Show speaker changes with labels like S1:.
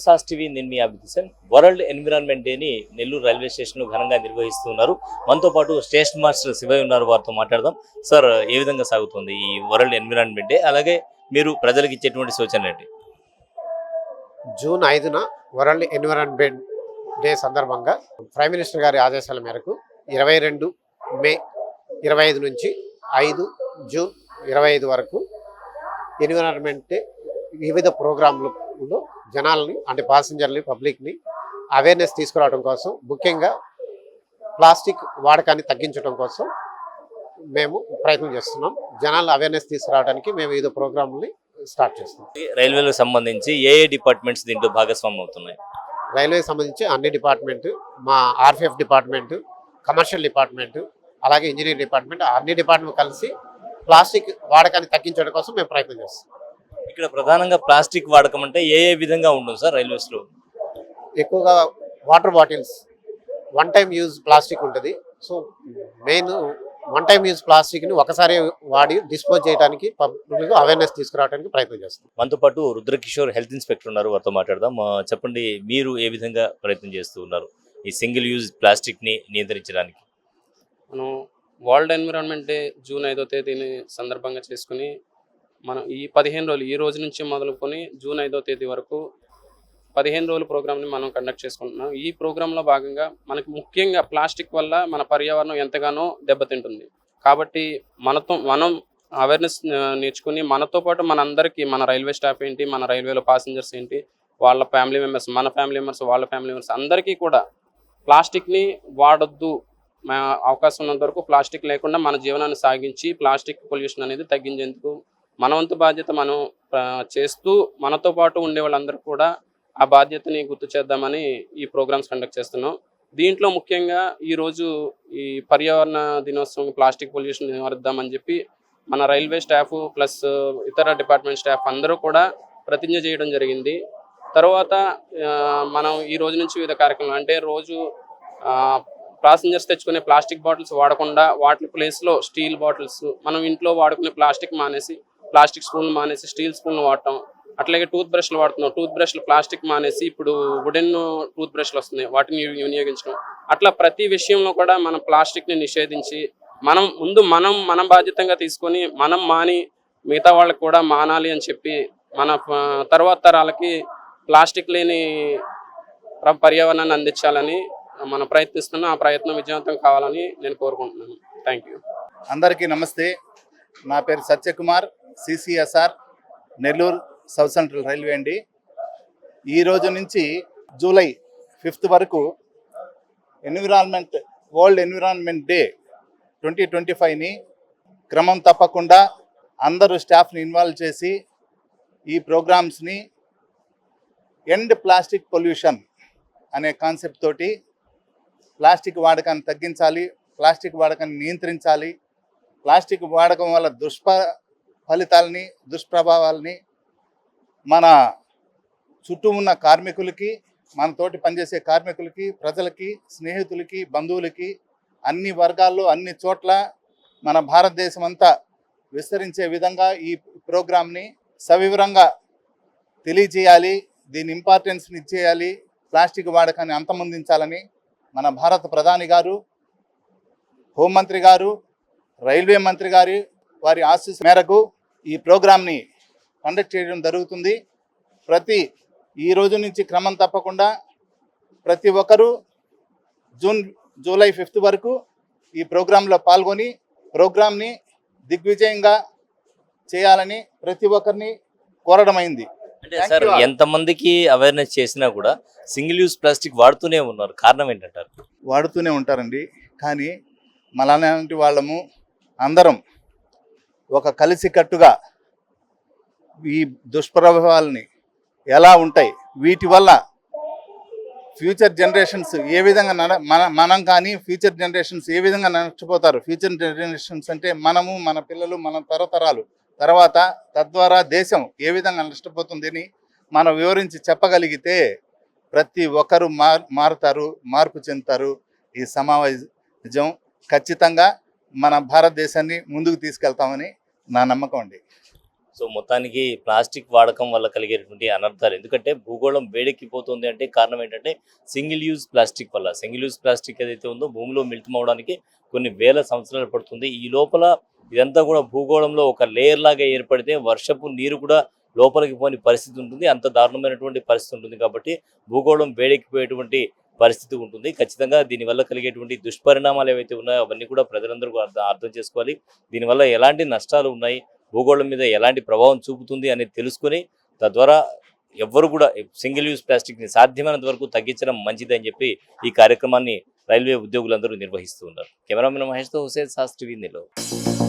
S1: Sauce TV నేను మీ అభిదిశన్. World environment డేని Nellore railway స్టేషన్లో ఘనంగా నిర్వహిస్తున్నారు. మనతో పాటు స్టేషన్ మాస్టర్ శివయ్య ఉన్నారు, వారితో మాట్లాడదాం. సార్, ఏ విధంగా సాగుతుంది ఈ వరల్డ్ ఎన్విరాన్మెంట్ డే? అలాగే మీరు ప్రజలకు ఇచ్చేటువంటి సూచనలు ఏంటి?
S2: జూన్ 5న వరల్డ్ ఎన్విరాన్మెంట్ డే సందర్భంగా ప్రైమ్ మినిస్టర్ గారి ఆదేశాల మేరకు 22 మే 25 నుంచి 5 జూన్ 25 వరకు ఎన్విరాన్మెంట్ డే వివిధ ప్రోగ్రాంలలో జనాల్ని అంటే ప్యాసింజర్ని పబ్లిక్ని అవేర్నెస్ తీసుకురావడం కోసం, ముఖ్యంగా ప్లాస్టిక్ వాడకాన్ని తగ్గించడం కోసం మేము ప్రయత్నం చేస్తున్నాం. జనాలను అవేర్నెస్ తీసుకురావడానికి మేము వివిధ ప్రోగ్రాంలని స్టార్ట్ చేస్తున్నాం.
S1: రైల్వేలకు సంబంధించి ఏ డిపార్ట్మెంట్స్ దీంట్లో భాగస్వామ్యం అవుతున్నాయి?
S2: రైల్వేకి సంబంధించి అన్ని డిపార్ట్మెంట్, మా ఆర్పిఎఫ్ డిపార్ట్మెంట్, కమర్షియల్ డిపార్ట్మెంట్, అలాగే ఇంజనీరింగ్ డిపార్ట్మెంట్, అన్ని డిపార్ట్మెంట్ కలిసి ప్లాస్టిక్ వాడకాన్ని తగ్గించడం కోసం మేము ప్రయత్నం చేస్తాం.
S1: ఇక్కడ ప్రధానంగా ప్లాస్టిక్ వాడకం అంటే ఏ విధంగా ఉంటుంది సార్ రైల్వేస్లో?
S2: ఎక్కువగా water bottles, one time use plastic ఉంటుంది. So main one time use ప్లాస్టిక్ని ఒకసారి వాడి డిస్పోజ్ చేయడానికి పబ్లిక్ అవేర్నెస్ తీసుకురావడానికి ప్రయత్నం చేస్తాం.
S1: మనతో పాటు రుద్రకిషోర్ హెల్త్ ఇన్స్పెక్టర్ ఉన్నారు, వారితో మాట్లాడదాం. చెప్పండి, మీరు ఏ విధంగా ప్రయత్నం చేస్తూ ఉన్నారు ఈ సింగిల్ యూజ్ ప్లాస్టిక్ని నియంత్రించడానికి?
S3: మనం వరల్డ్ ఎన్విరాన్మెంట్ డే జూన్ 5వ తేదీని సందర్భంగా చేసుకుని మనం ఈ 15 రోజులు, ఈ రోజు నుంచి మొదలుకొని జూన్ 5వ తేదీ వరకు 15 రోజుల ప్రోగ్రామ్ని మనం కండక్ట్ చేసుకుంటున్నాం. ఈ ప్రోగ్రాంలో భాగంగా మనకు ముఖ్యంగా ప్లాస్టిక్ వల్ల మన పర్యావరణం ఎంతగానో దెబ్బతింటుంది. కాబట్టి మనం అవేర్నెస్ నేర్చుకుని మనతో పాటు మనందరికీ, మన రైల్వే స్టాఫ్ ఏంటి, మన రైల్వేలో ప్యాసింజర్స్ ఏంటి, వాళ్ళ ఫ్యామిలీ మెంబర్స్, మన ఫ్యామిలీ మెంబర్స్, వాళ్ళ ఫ్యామిలీ మెంబర్స్ అందరికీ కూడా ప్లాస్టిక్ని వాడొద్దు, అవకాశం ఉన్నంత వరకు ప్లాస్టిక్ లేకుండా మన జీవనాన్ని సాగించి ప్లాస్టిక్ పొల్యూషన్ అనేది తగ్గించేందుకు మన వంతు బాధ్యత మనం చేస్తూ మనతో పాటు ఉండే వాళ్ళందరూ కూడా ఆ బాధ్యతని గుర్తు చేద్దామని ఈ ప్రోగ్రామ్స్ కండక్ట్ చేస్తున్నాం. దీంట్లో ముఖ్యంగా ఈరోజు ఈ పర్యావరణ దినోత్సవం ప్లాస్టిక్ పొల్యూషన్ నివారిద్దామని చెప్పి మన రైల్వే స్టాఫ్ ప్లస్ ఇతర డిపార్ట్మెంట్ స్టాఫ్ అందరూ కూడా ప్రతిజ్ఞ చేయడం జరిగింది. తర్వాత మనం ఈ రోజు నుంచి వివిధ కార్యక్రమాలు, అంటే రోజు ప్యాసింజర్స్ తెచ్చుకునే ప్లాస్టిక్ బాటిల్స్ వాడకుండా వాటి ప్లేస్లో స్టీల్ బాటిల్స్, మనం ఇంట్లో వాడుకునే ప్లాస్టిక్ మానేసి ప్లాస్టిక్ స్పూన్లు మానేసి స్టీల్ స్పూన్లు వాడటం. అట్లాగే టూత్ బ్రష్లు వాడుతున్నాం, టూత్ బ్రష్లు ప్లాస్టిక్ మానేసి ఇప్పుడు వుడెన్ టూత్ బ్రష్లు వస్తున్నాయి, వాటిని వినియోగించడం. అట్లా ప్రతి విషయంలో కూడా మనం ప్లాస్టిక్ని నిషేధించి మనం బాధ్యతగా తీసుకొని మనం మాని మిగతా వాళ్ళకి కూడా మానాలి అని చెప్పి మన తర్వాత తరాలకి ప్లాస్టిక్ లేని పర్యావరణాన్ని అందించాలని మనం ప్రయత్నిస్తున్నాం. ఆ ప్రయత్నం విజయవంతం కావాలని నేను కోరుకుంటున్నాను. Thank you.
S4: అందరికీ నమస్తే. నా పేరు Satyakumar, CCSR, Nellore south central railway అండి. ఈ రోజు నుంచి జూలై 5 వరకు వరల్డ్ ఎన్విరాన్మెంట్ డే 2025ని క్రమం తప్పకుండా అందరూ స్టాఫ్ని ఇన్వాల్వ్ చేసి ఈ ప్రోగ్రామ్స్ని ఎండ్ ప్లాస్టిక్ పొల్యూషన్ అనే కాన్సెప్ట్ తోటి ప్లాస్టిక్ వాడకాన్ని తగ్గించాలి, ప్లాస్టిక్ వాడకాన్ని నియంత్రించాలి, ప్లాస్టిక్ వాడకం వల్ల ఫలితాలని, దుష్ప్రభావాలని మన చుట్టూ ఉన్న కార్మికులకి, మన తోటి పనిచేసే కార్మికులకి, ప్రజలకి, స్నేహితులకి, బంధువులకి, అన్ని వర్గాల్లో అన్ని చోట్ల మన భారతదేశం అంతా విస్తరించే విధంగా ఈ ప్రోగ్రామ్ని సవివరంగా తెలియజేయాలి, దీని ఇంపార్టెన్స్ని ఇచ్చేయాలి, ప్లాస్టిక్ వాడకాన్ని అంతమొందించాలని మన భారత ప్రధాని గారు, హోంమంత్రి గారు, రైల్వే మంత్రి గారి వారి ఆశీస్సు మేరకు ఈ ప్రోగ్రామ్ని కండక్ట్ చేయడం జరుగుతుంది. ఈ రోజు నుంచి క్రమం తప్పకుండా ప్రతి ఒక్కరూ జూలై 5 వరకు ఈ ప్రోగ్రాంలో పాల్గొని ప్రోగ్రామ్ని దిగ్విజయంగా చేయాలని ప్రతి ఒక్కరిని కోరడమైంది.
S1: అంటే సార్, ఎంతమందికి అవేర్నెస్ చేసినా కూడా సింగిల్ యూజ్ ప్లాస్టిక్ వాడుతూనే ఉన్నారు, కారణం ఏంటంటారు?
S4: వాడుతూనే ఉంటారండి, కానీ మలాంటి వాళ్ళము అందరం ఒక కలిసికట్టుగా ఈ దుష్ప్రభావాలని ఎలా ఉంటాయి, వీటి వల్ల ఫ్యూచర్ జనరేషన్స్ ఏ విధంగా మనం కానీ ఫ్యూచర్ జనరేషన్స్ ఏ విధంగా నష్టపోతారు, ఫ్యూచర్ జనరేషన్స్ అంటే మనము, మన పిల్లలు, మన తరతరాలు తర్వాత, తద్వారా దేశం ఏ విధంగా నష్టపోతుందని మనం వివరించి చెప్పగలిగితే ప్రతి ఒక్కరూ మారుతారు, మార్పు చెందుతారు. ఈ సమాజం ఖచ్చితంగా మన భారతదేశాన్ని ముందుకు తీసుకెళ్తామని నా నమ్మకం అండి.
S1: సో మొత్తానికి ప్లాస్టిక్ వాడకం వల్ల కలిగేటువంటి అనర్థాలు, ఎందుకంటే భూగోళం వేడెక్కిపోతుంది అంటే కారణం ఏంటంటే సింగిల్ యూజ్ ప్లాస్టిక్ వల్ల. సింగిల్ యూజ్ ప్లాస్టిక్ ఏదైతే ఉందో భూమిలో మిళితమవడానికి కొన్ని వేల సంవత్సరాలు పడుతుంది. ఈ లోపల ఇదంతా కూడా భూగోళంలో ఒక లేయర్ లాగా ఏర్పడితే వర్షపు నీరు కూడా లోపలికి పోని పరిస్థితి ఉంటుంది. అంత దారుణమైనటువంటి పరిస్థితి ఉంటుంది. కాబట్టి భూగోళం వేడెక్కిపోయేటువంటి పరిస్థితి ఉంటుంది. ఖచ్చితంగా దీనివల్ల కలిగేటువంటి దుష్పరిణామాలు ఏవైతే ఉన్నాయో అవన్నీ కూడా ప్రజలందరూ అర్థం చేసుకోవాలి. దీనివల్ల ఎలాంటి నష్టాలు ఉన్నాయి, భూగోళం మీద ఎలాంటి ప్రభావం చూపుతుంది అనేది తెలుసుకొని తద్వారా ఎవ్వరు కూడా సింగిల్ యూజ్ ప్లాస్టిక్ని సాధ్యమైనంత వరకు తగ్గించడం మంచిది అని చెప్పి ఈ కార్యక్రమాన్ని రైల్వే ఉద్యోగులందరూ నిర్వహిస్తూ ఉన్నారు. కెమెరామెన్ మహేష్తో హుసేన్ శాస్త్రి, నెల్లూరు.